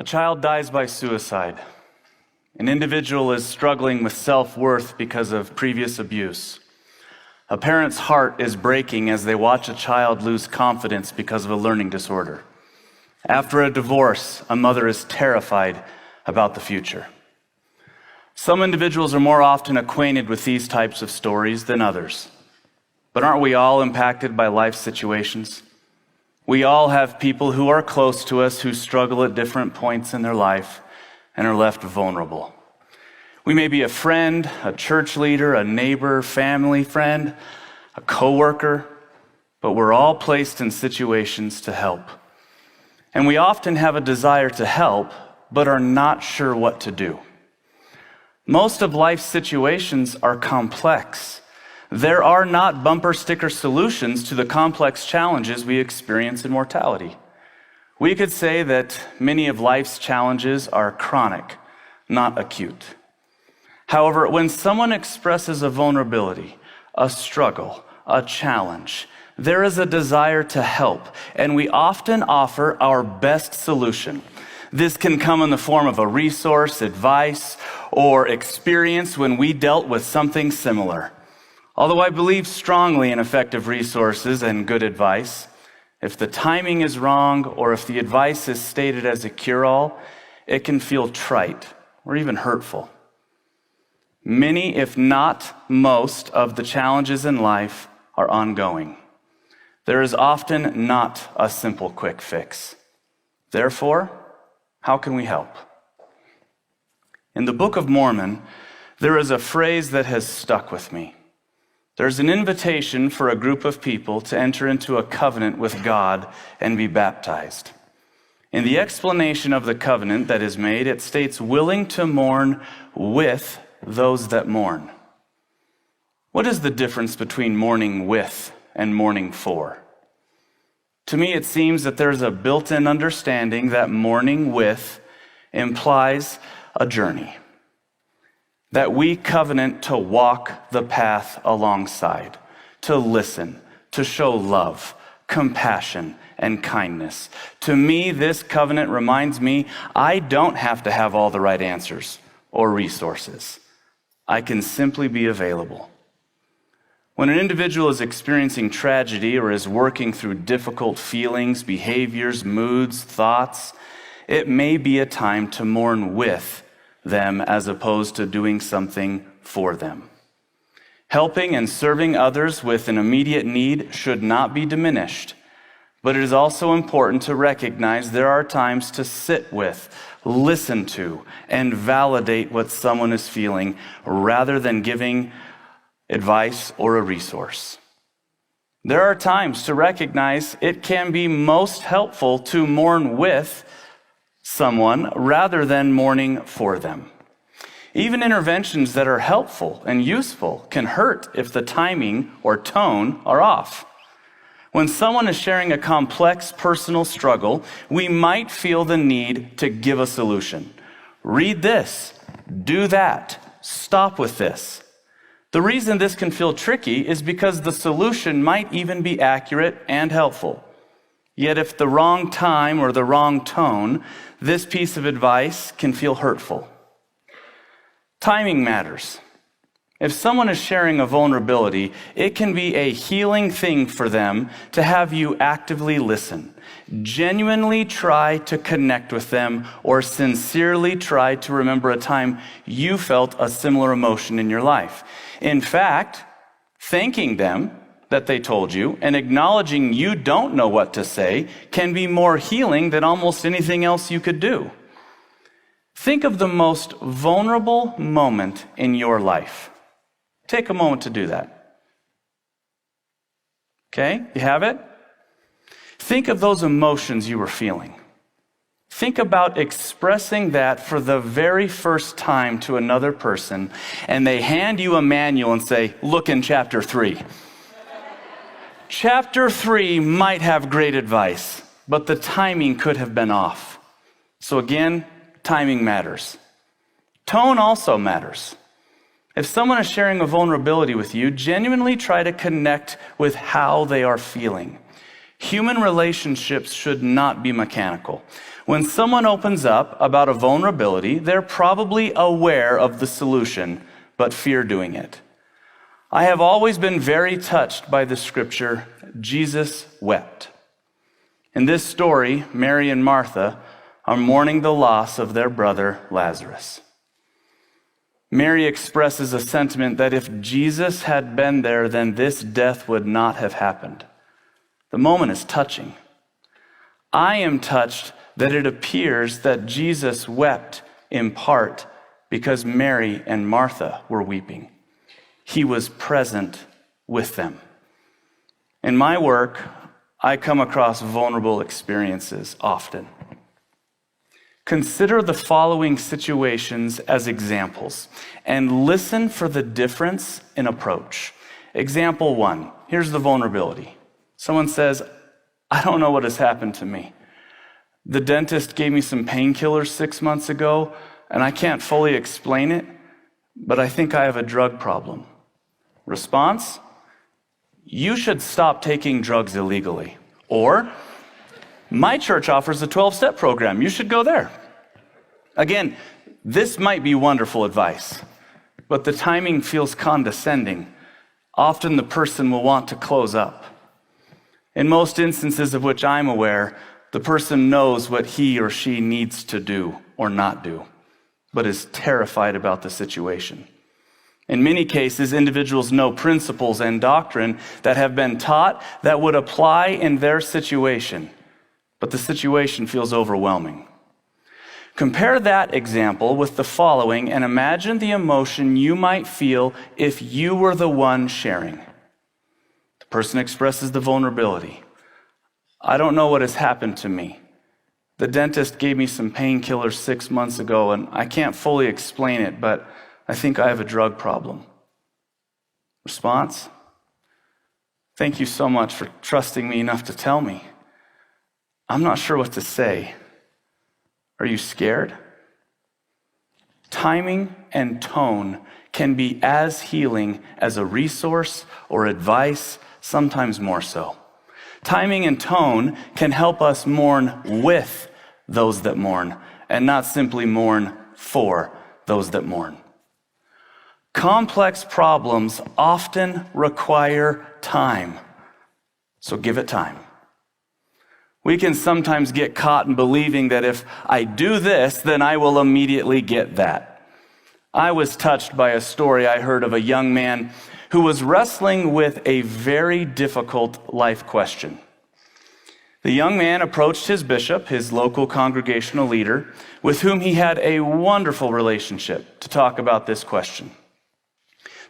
A child dies by suicide. An individual is struggling with self-worth because of previous abuse. A parent's heart is breaking as they watch a child lose confidence because of a learning disorder. After a divorce, a mother is terrified about the future. Some individuals are more often acquainted with these types of stories than others. But aren't we all impacted by life situations? We all have people who are close to us who struggle at different points in their life and are left vulnerable. We may be a friend, a church leader, a neighbor, family friend, a coworker, but we're all placed in situations to help. And we often have a desire to help, but are not sure what to do. Most of life's situations are complex. There are not bumper sticker solutions to the complex challenges we experience in mortality. We could say that many of life's challenges are chronic, not acute. However, when someone expresses a vulnerability, a struggle, a challenge, there is a desire to help, and we often offer our best solution. This can come in the form of a resource, advice, or experience when we dealt with something similar. Although I believe strongly in effective resources and good advice, if the timing is wrong or if the advice is stated as a cure-all, it can feel trite or even hurtful. Many, if not most, of the challenges in life are ongoing. There is often not a simple quick fix. Therefore, how can we help? In the Book of Mormon, there is a phrase that has stuck with me. There's an invitation for a group of people to enter into a covenant with God and be baptized. In the explanation of the covenant that is made, it states, willing to mourn with those that mourn. What is the difference between mourning with and mourning for? To me, it seems that there's a built-in understanding that mourning with implies a journey. That we covenant to walk the path alongside, to listen, to show love, compassion, and kindness. To me, this covenant reminds me I don't have to have all the right answers or resources. I can simply be available. When an individual is experiencing tragedy or is working through difficult feelings, behaviors, moods, thoughts, it may be a time to mourn with them as opposed to doing something for them. Helping and serving others with an immediate need should not be diminished, but it is also important to recognize there are times to sit with, listen to, and validate what someone is feeling rather than giving advice or a resource. There are times to recognize it can be most helpful to mourn with someone rather than mourning for them. Even interventions that are helpful and useful can hurt if the timing or tone are off. When someone is sharing a complex personal struggle, we might feel the need to give a solution. Read this, do that, stop with this. The reason this can feel tricky is because the solution might even be accurate and helpful. Yet if the wrong time or the wrong tone, this piece of advice can feel hurtful. Timing matters. If someone is sharing a vulnerability, it can be a healing thing for them to have you actively listen. Genuinely try to connect with them or sincerely try to remember a time you felt a similar emotion in your life. In fact, thanking them that they told you and acknowledging you don't know what to say can be more healing than almost anything else you could do. Think of the most vulnerable moment in your life. Take a moment to do that. Okay, you have it? Think of those emotions you were feeling. Think about expressing that for the very first time to another person, and they hand you a manual and say, look in chapter 3. Chapter 3 might have great advice, but the timing could have been off. So again, timing matters. Tone also matters. If someone is sharing a vulnerability with you, genuinely try to connect with how they are feeling. Human relationships should not be mechanical. When someone opens up about a vulnerability, they're probably aware of the solution, but fear doing it. I have always been very touched by the scripture, Jesus wept. In this story, Mary and Martha are mourning the loss of their brother Lazarus. Mary expresses a sentiment that if Jesus had been there, then this death would not have happened. The moment is touching. I am touched that it appears that Jesus wept in part because Mary and Martha were weeping. He was present with them. In my work, I come across vulnerable experiences often. Consider the following situations as examples and listen for the difference in approach. Example 1, here's the vulnerability. Someone says, I don't know what has happened to me. The dentist gave me some painkillers 6 months ago, and I can't fully explain it, but I think I have a drug problem. Response? You should stop taking drugs illegally. Or, my church offers a 12-step program. You should go there. Again, this might be wonderful advice, but the timing feels condescending. Often the person will want to close up. In most instances of which I'm aware, the person knows what he or she needs to do or not do, but is terrified about the situation. In many cases, individuals know principles and doctrine that have been taught that would apply in their situation, but the situation feels overwhelming. Compare that example with the following and imagine the emotion you might feel if you were the one sharing. The person expresses the vulnerability. I don't know what has happened to me. The dentist gave me some painkillers 6 months ago, and I can't fully explain it, but I think I have a drug problem. Response? Thank you so much for trusting me enough to tell me. I'm not sure what to say. Are you scared? Timing and tone can be as healing as a resource or advice, sometimes more so. Timing and tone can help us mourn with those that mourn, and not simply mourn for those that mourn. Complex problems often require time, so give it time. We can sometimes get caught in believing that if I do this, then I will immediately get that. I was touched by a story I heard of a young man who was wrestling with a very difficult life question. The young man approached his bishop, his local congregational leader, with whom he had a wonderful relationship, to talk about this question.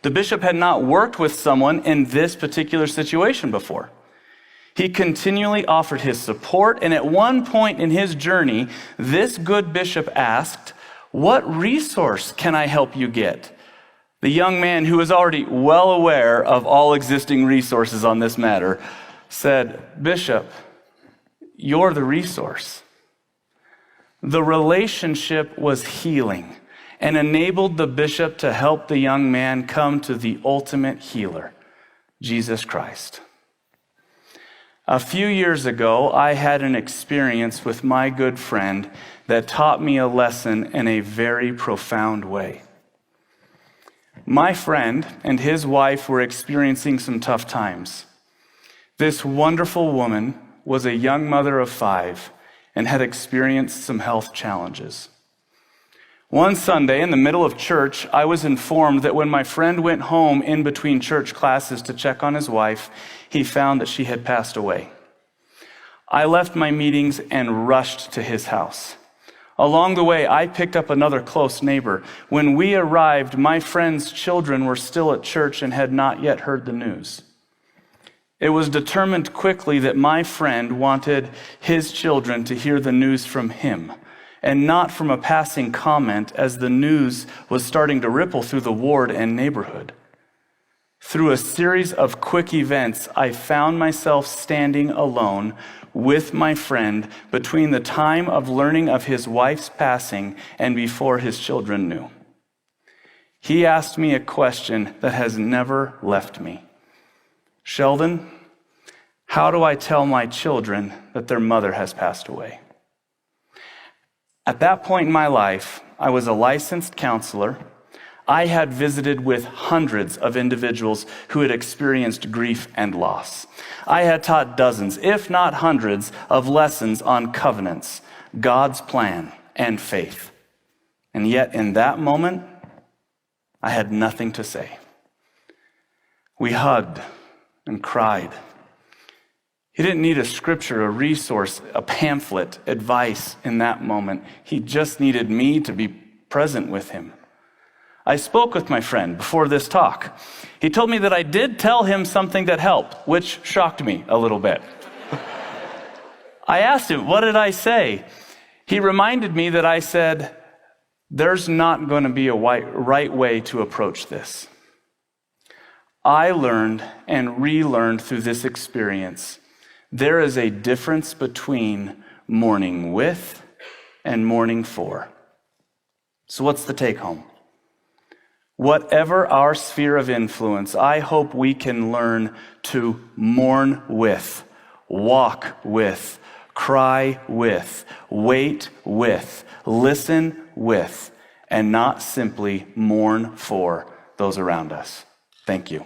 The bishop had not worked with someone in this particular situation before. He continually offered his support, and at one point in his journey, this good bishop asked, "What resource can I help you get?" The young man, who was already well aware of all existing resources on this matter, said, "Bishop, you're the resource." The relationship was healing and enabled the bishop to help the young man come to the ultimate healer, Jesus Christ. A few years ago, I had an experience with my good friend that taught me a lesson in a very profound way. My friend and his wife were experiencing some tough times. This wonderful woman was a young mother of 5 and had experienced some health challenges. One Sunday, in the middle of church, I was informed that when my friend went home in between church classes to check on his wife, he found that she had passed away. I left my meetings and rushed to his house. Along the way, I picked up another close neighbor. When we arrived, my friend's children were still at church and had not yet heard the news. It was determined quickly that my friend wanted his children to hear the news from him, and not from a passing comment, as the news was starting to ripple through the ward and neighborhood. Through a series of quick events, I found myself standing alone with my friend between the time of learning of his wife's passing and before his children knew. He asked me a question that has never left me. "Sheldon, How do I tell my children that their mother has passed away? At that point in my life, I was a licensed counselor. I had visited with hundreds of individuals who had experienced grief and loss. I had taught dozens, if not hundreds, of lessons on covenants, God's plan, and faith. And yet, in that moment, I had nothing to say. We hugged and cried. He didn't need a scripture, a resource, a pamphlet, advice in that moment. He just needed me to be present with him. I spoke with my friend before this talk. He told me that I did tell him something that helped, which shocked me a little bit. I asked him, what did I say? He reminded me that I said, there's not going to be a right way to approach this. I learned and relearned through this experience, there is a difference between mourning with and mourning for. So what's the take home? Whatever our sphere of influence, I hope we can learn to mourn with, walk with, cry with, wait with, listen with, and not simply mourn for those around us. Thank you.